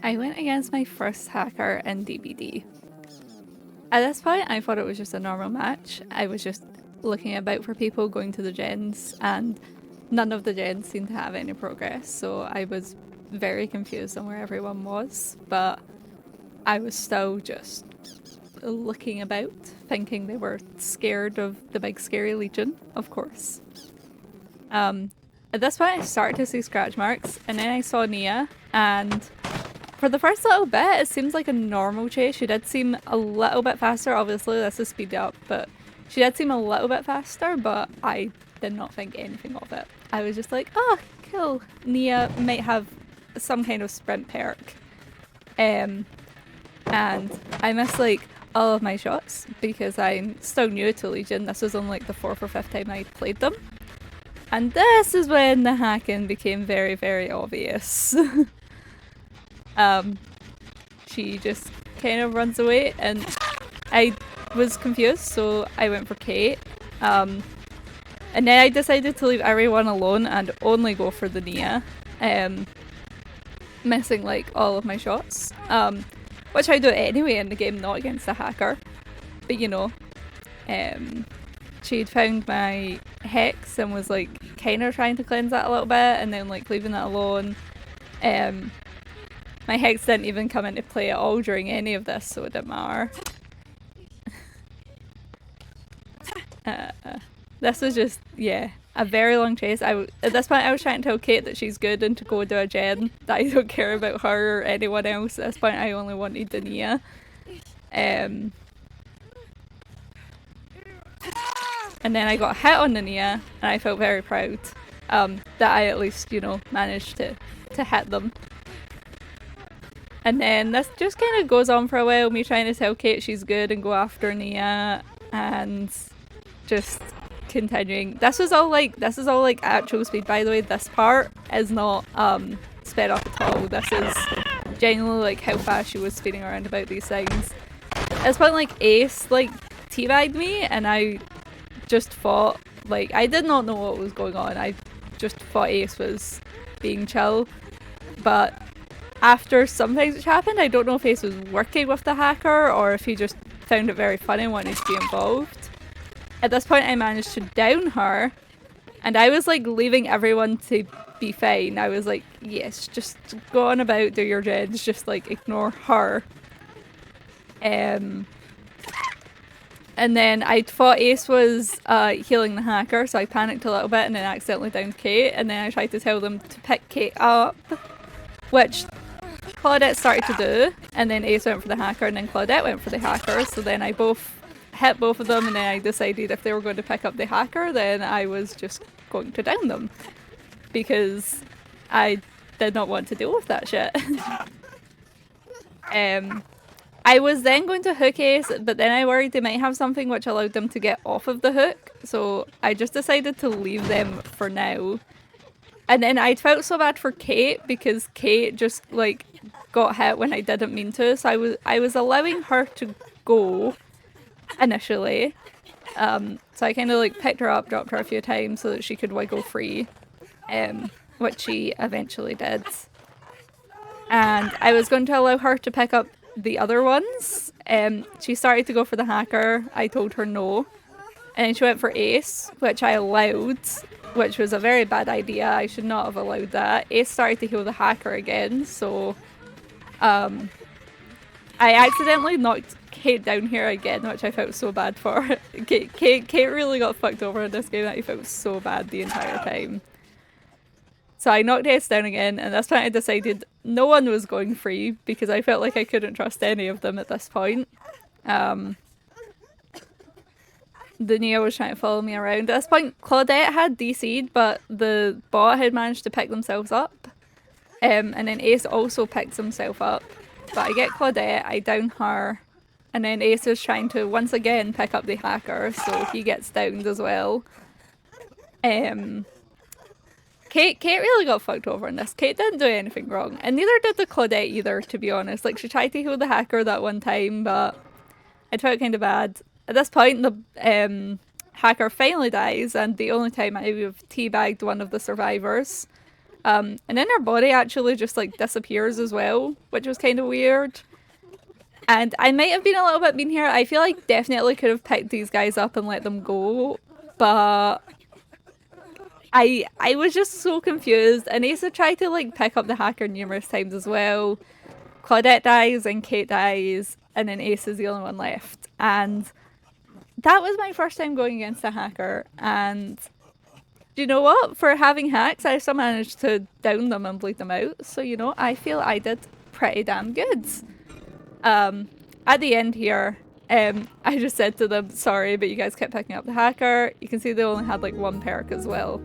I went against my first hacker in DBD. At this point, I thought it was just a normal match. I was just looking about for people going to the gens, and none of the gens seemed to have any progress, so I was very confused on where everyone was, but I was still just looking about, thinking they were scared of the big scary legion, of course. At this point, I started to see scratch marks, and then I saw Nia, and for the first little bit, it seems like a normal chase. She did seem a little bit faster. Obviously, this is speed up, but she did seem a little bit faster, but I did not think anything of it. I was just like, oh, cool. Nia might have some kind of sprint perk. And I missed like all of my shots because I'm still new to Legion. This was only like the 4th or 5th time I played them. And this is when the hacking became very, very obvious. She just kind of runs away, and I was confused, so I went for Kate. And then I decided to leave everyone alone and only go for the Nia, missing like all of my shots, which I do anyway in the game, not against the hacker. But you know, she'd found my hex and was like kind of trying to cleanse that a little bit, and then like leaving it alone. My hex didn't even come into play at all during any of this, so it didn't matter. This was just, yeah, a very long chase. At this point, I was trying to tell Kate that she's good and to go do a gen, that I don't care about her or anyone else. At this point, I only wanted the Nia. And then I got hit on the Nia, and I felt very proud that I at least, you know, managed to hit them. And then this just kind of goes on for a while, me trying to tell Kate she's good and go after Nia, and just continuing. This is all like actual speed, by the way. This part is not sped up at all. This is genuinely like how fast she was speeding around about these things. At this point, like Ace like teabagged me, and I just thought, like, I did not know what was going on. I just thought Ace was being chill, but after some things which happened, I don't know if Ace was working with the hacker or if he just found it very funny and wanted to be involved. At this point, I managed to down her, and I was like leaving everyone to be fine. I was like, yes, just go on about, do your gens, just like ignore her. And then I thought Ace was healing the hacker, so I panicked a little bit and then accidentally downed Kate, and then I tried to tell them to pick Kate up, which Claudette started to do, and then Ace went for the hacker, and then Claudette went for the hacker, so then I hit both of them, and then I decided if they were going to pick up the hacker, then I was just going to down them, because I did not want to deal with that shit. I was then going to hook Ace, but then I worried they might have something which allowed them to get off of the hook, so I just decided to leave them for now. And then I felt so bad for Kate, because Kate just like got hit when I didn't mean to, so I was allowing her to go initially. So I kind of like picked her up, dropped her a few times so that she could wiggle free, which she eventually did. And I was going to allow her to pick up the other ones. She started to go for the hacker. I told her no. And then she went for Ace, which I allowed, which was a very bad idea. I should not have allowed that. Ace started to heal the hacker again, so I accidentally knocked Kate down here again, which I felt so bad for. Kate really got fucked over in this game that I felt so bad the entire time. So I knocked Ace down again, and this point I decided no one was going free because I felt like I couldn't trust any of them at this point. The Nia was trying to follow me around. At this point, Claudette had DC'd, but the bot had managed to pick themselves up. And then Ace also picks himself up. But I get Claudette, I down her, and then Ace is trying to once again pick up the hacker, so he gets downed as well. Kate really got fucked over in this. Kate didn't do anything wrong, and neither did the Claudette either, to be honest. Like, she tried to heal the hacker that one time, but I felt kind of bad. At this point, the hacker finally dies, and the only time I have teabagged one of the survivors. And then her body actually just like disappears as well, which was kind of weird. And I might have been a little bit mean here. I feel like definitely could have picked these guys up and let them go, but I was just so confused. And Asa tried to like pick up the hacker numerous times as well. Claudette dies and Kate dies, and then Ace is the only one left. And that was my first time going against a hacker. And do you know what? For having hacks, I still managed to down them and bleed them out. So, you know, I feel I did pretty damn good. At the end here, I just said to them, sorry, but you guys kept picking up the hacker. You can see they only had like one perk as well.